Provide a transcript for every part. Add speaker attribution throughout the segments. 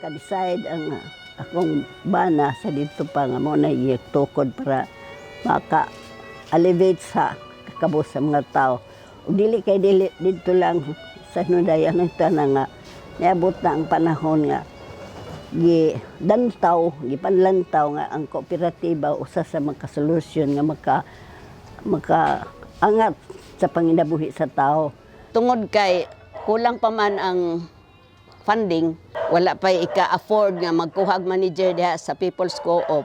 Speaker 1: naka-decide ang akong bana sa dito pa nga mo na tukod para maka-elevate sa kakabos sa mga tao. O dili kay dili dito lang sa nudayan ng tanan nga niabot na ang panahon nga gipanlantaw nga ang kooperatiba usa sa mga solusyon nga makaangat sa panginabuhi sa tao. Tungod kay kulang pa man ang funding, wala pa ika-afford nga magkuhag manager diha sa People's Co-op.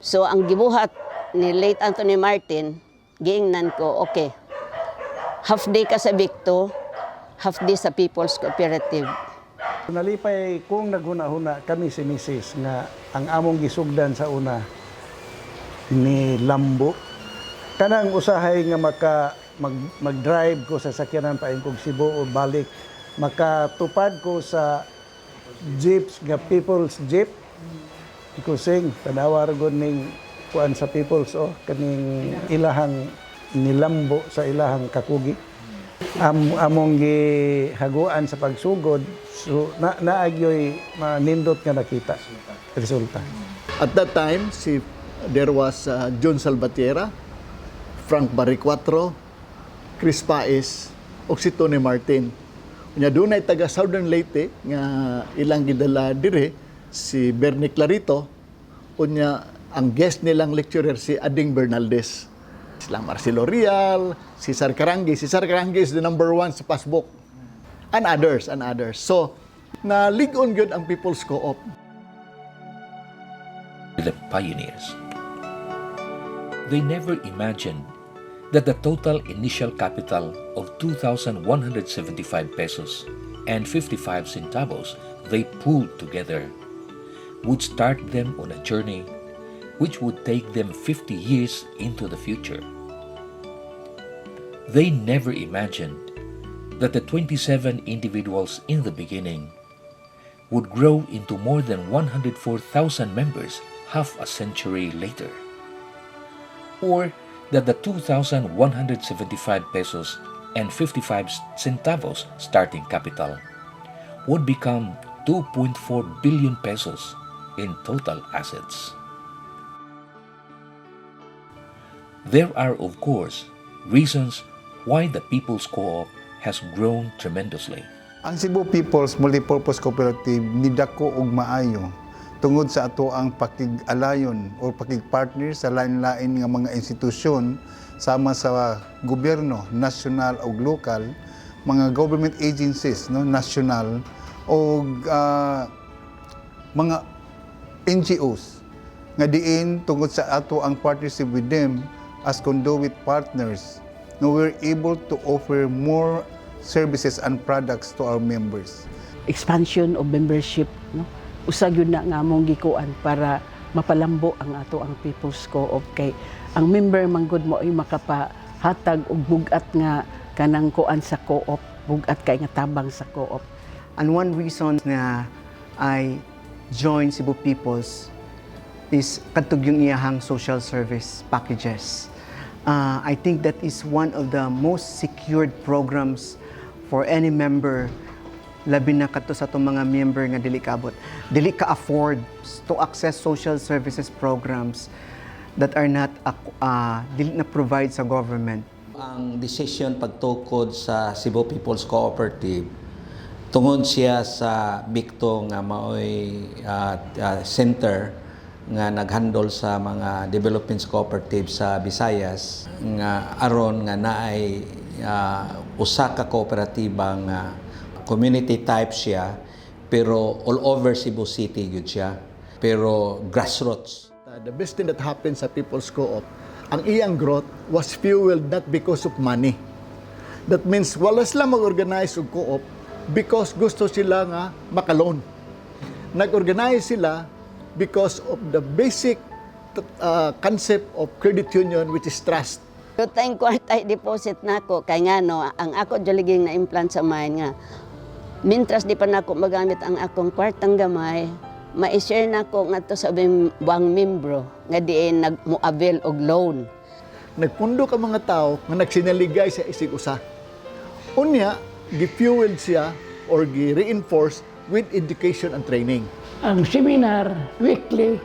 Speaker 1: So ang gibuhat ni late Anthony Martin, giingnan ko, okay, half day ka sa Victo, half day sa People's Cooperative.
Speaker 2: Nalipay kung naghuna-huna kami si Mrs. nga ang among gisugdan sa una ni Lambo. Kanang usahay nga mag-drive ko sa sakyanan paing kog Cebu o balik, makatupad ko sa jeeps nga People's Jeep. Kusing tanawar gud ning kuan sa People's kaning ilahang nilambo sa ilahang kakugi. Among gihaguan sa pagsugod, so naagyoy manindot nga nakita resulta.
Speaker 3: At that time, there was John Salvatierra, Frank Barriquatro, Chris Paez, ug si Tony Martin. Unya dunay taga Southern Leyte nga ilang gidala dire si Bernie Clarito, unya ang guest nilang lecturer si Ading Bernaldez. Sila Marcelo Real, Cesar Carangue. Cesar Carangue is the #1 sa passbook. And others. So, na-ligon gyud ang People's Co-op.
Speaker 4: The pioneers. They never imagined that the total initial capital of 2,175 pesos and 55 centavos they pulled together would start them on a journey which would take them 50 years into the future. They never imagined that the 27 individuals in the beginning would grow into more than 104,000 members half a century later, or that the 2,175 pesos and 55 centavos starting capital would become 2.4 billion pesos in total assets. There are, of course, reasons why the People's Co-op has grown tremendously.
Speaker 5: Ang Cebu People's Multipurpose Cooperative nidako og maayo tungod sa ato ang pakig-alayon o pakig-partner sa lain-lain nga mga institusyon sama sa gobyerno, nasyonal o lokal, mga government agencies, nasyonal o mga NGOs nga diin tungod sa ato ang partnership with them as conduit partners, we're able to offer more services and products to our members.
Speaker 1: Expansion of membership, usag yun na nga mong gikuan para mapalambo ang ato ang People's Co-op kay ang member manggod mo ay makapahatag og bugat nga kanang kuan sa co-op, bugat kay nga tabang sa co-op.
Speaker 6: And one reason na I joined Cebu People's is kadtog yung iyahang social service packages. I think that is one of the most secured programs for any member, labi na kadto sa itong mga member nga dili kaabot. Dili ka-afford to access social services programs that are not dili na provide sa government.
Speaker 7: Ang decision pagtukod sa Cebu People's Cooperative tungod siya sa Victo nga maoy center nga naghandle sa mga development cooperative sa Visayas nga aron nga naay usa ka kooperatiba nga community type siya pero all over Cebu City gyud siya pero grassroots.
Speaker 3: The best thing that happened sa People's Co-op, ang iyang growth was fueled not because of money. That means wala sila mag-organize og co-op because gusto sila nga makaloan. Nag-organize sila because of the basic concept of credit union, which is trust.
Speaker 1: Tayong kwarta deposit nako kay ngano ang ako joliging na implant sa mind nga mintras di pa nako magamit ang akong kwartang gamay, ma-share nako ngadto sa buang membro nga diin nagmo-avail og loan.
Speaker 3: Nagpundo ka mga tao nga nagsinaligay sa isig usa. Unya, gi-fueled siya or gi-reinforce with education and training.
Speaker 8: Ang seminar, weekly,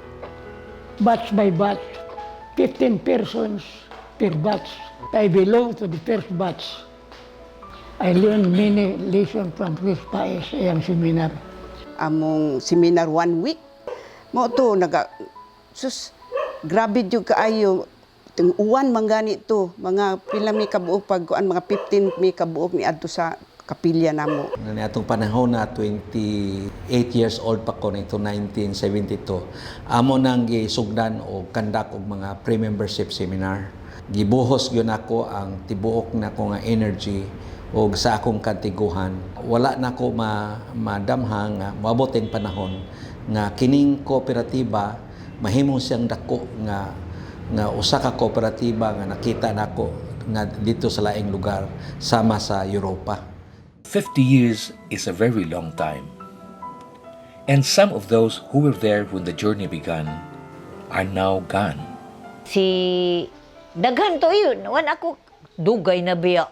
Speaker 8: batch by batch, 15 persons per batch. I belong to the first batch. I learned many lessons from Chris Paes ang seminar.
Speaker 9: Among seminar 1 week, mo to, grabe jud kaayo. Ting uwan manggani to, mga pila mi kabuok pagkuan, mga 15 mi kabuok ni adto sa kapilya namo.
Speaker 7: Nga atong panahon na 28 years old pa ko nito 1972, amo nang gisugdan o kandak og mga pre-membership seminar. Gibuhos gyud ako ang tibuok nako nga energy og sa akong katiguhan. Wala nako madamha nga moaboteng panahon nga kining kooperatiba mahimong siyang dako nga usa ka kooperatiba nga nakita nako nga dito sa laing lugar sama sa Europa.
Speaker 4: 50 years is a very long time. And some of those who were there when the journey began are now gone.
Speaker 10: Si daghan to yun, wan ako dugay na biya.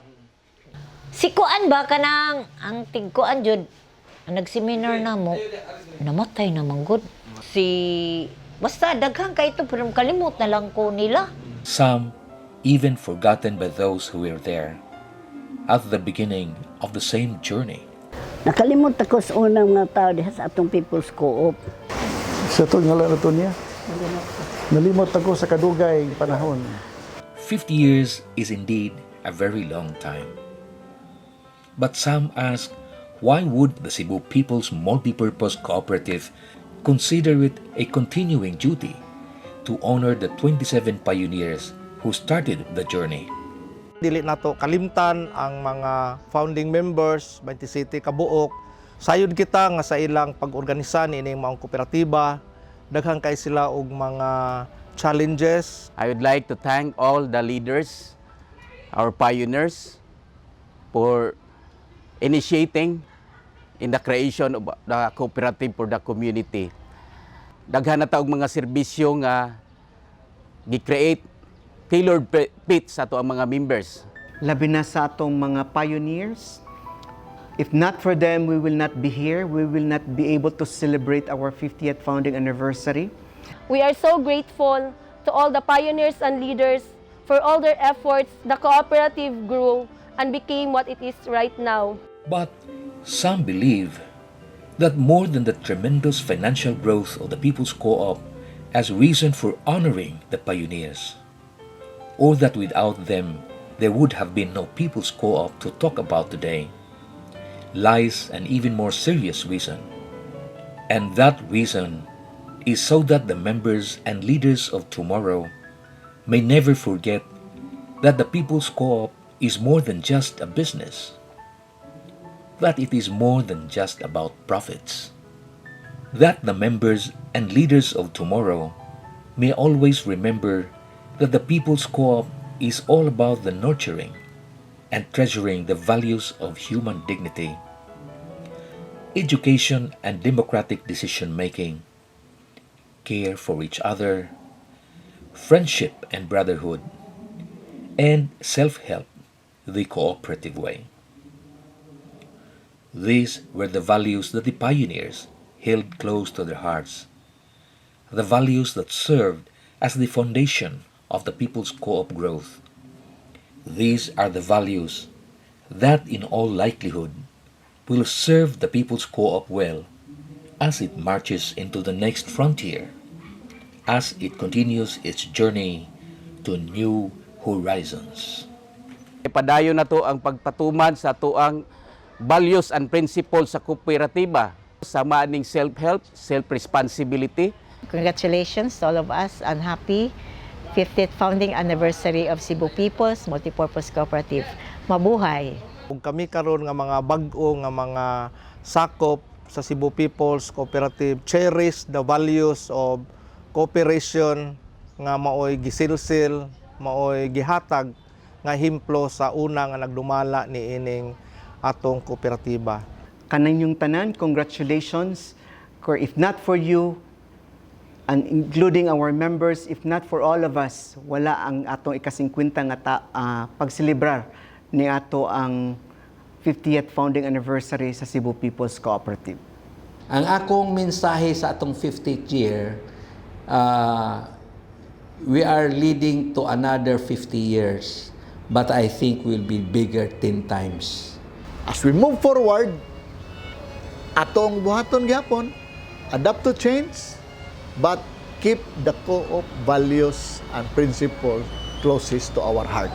Speaker 10: Si kuan ba kanang ang tigkuan jud ang nagseminar na mo namatay na manggod. Si basta daghan kay ito pero kalimot na lang ko nila.
Speaker 4: Some even forgotten by those who were there at the beginning of the same journey.
Speaker 1: Nakalimot ako sa unang mga tao diha sa atong People's Co-op.
Speaker 2: Sa to nga lang to niya. Nalimot ako sa kadugay panahon.
Speaker 4: 50 years is indeed a very long time. But some ask, why would the Cebu People's Multipurpose Cooperative consider it a continuing duty to honor the 27 pioneers who started the journey?
Speaker 11: Dili nato kalimtan ang mga founding members, 27 kabuok. Sayod kita nga sa ilang pag-organisa niining maong kooperatiba, daghang kay sila og mga challenges.
Speaker 12: I would like to thank all the leaders, our pioneers, for initiating in the creation of the cooperative for the community. Daghan na ta og mga serbisyo nga gi-create tailored fit sa ato ang mga members.
Speaker 6: Labi na sa atong mga pioneers. If not for them, we will not be here. We will not be able to celebrate our 50th founding anniversary.
Speaker 13: We are so grateful to all the pioneers and leaders for all their efforts. The cooperative grew and became what it is right now.
Speaker 4: But some believe that more than the tremendous financial growth of the People's Co-op as reason for honoring the pioneers, or that without them there would have been no People's Co-op to talk about today, lies an even more serious reason. And that reason is so that the members and leaders of tomorrow may never forget that the People's Co-op is more than just a business, that it is more than just about profits, that the members and leaders of tomorrow may always remember that the People's Co-op is all about the nurturing and treasuring the values of human dignity, education and democratic decision-making, care for each other, friendship and brotherhood, and self-help the cooperative way. These were the values that the pioneers held close to their hearts, the values that served as the foundation of the People's Co-op growth. These are the values that, in all likelihood, will serve the People's Co-op well as it marches into the next frontier, as it continues its journey to new horizons.
Speaker 12: Ipadayon na to ang pagpatuman sa tuang values and principles sa kooperatiba, sama ning self-help, self-responsibility.
Speaker 10: Congratulations to all of us and happy 50th founding anniversary of Cebu People's Multipurpose Cooperative. Mabuhay!
Speaker 11: Kung kami karon nga mga bag-o nga mga sakop sa Cebu People's Cooperative cherish the values of cooperation nga maoy gisilsil, maoy gihatag nga himplo sa una nga nagdumala ni ining atong kooperatiba.
Speaker 6: Kanang tanan, congratulations. Or if not for you, and including our members, if not for all of us, wala ang atong ika-50 nga pagselebrar ni ato ang 50th founding anniversary sa Cebu People's Cooperative.
Speaker 7: Ang akong mensahe sa atong 50th year, we are leading to another 50 years, but I think we'll be bigger 10 times.
Speaker 3: As we move forward, atong buhaton gyapon, adapt to change, but keep the co-op values and principles closest to our heart.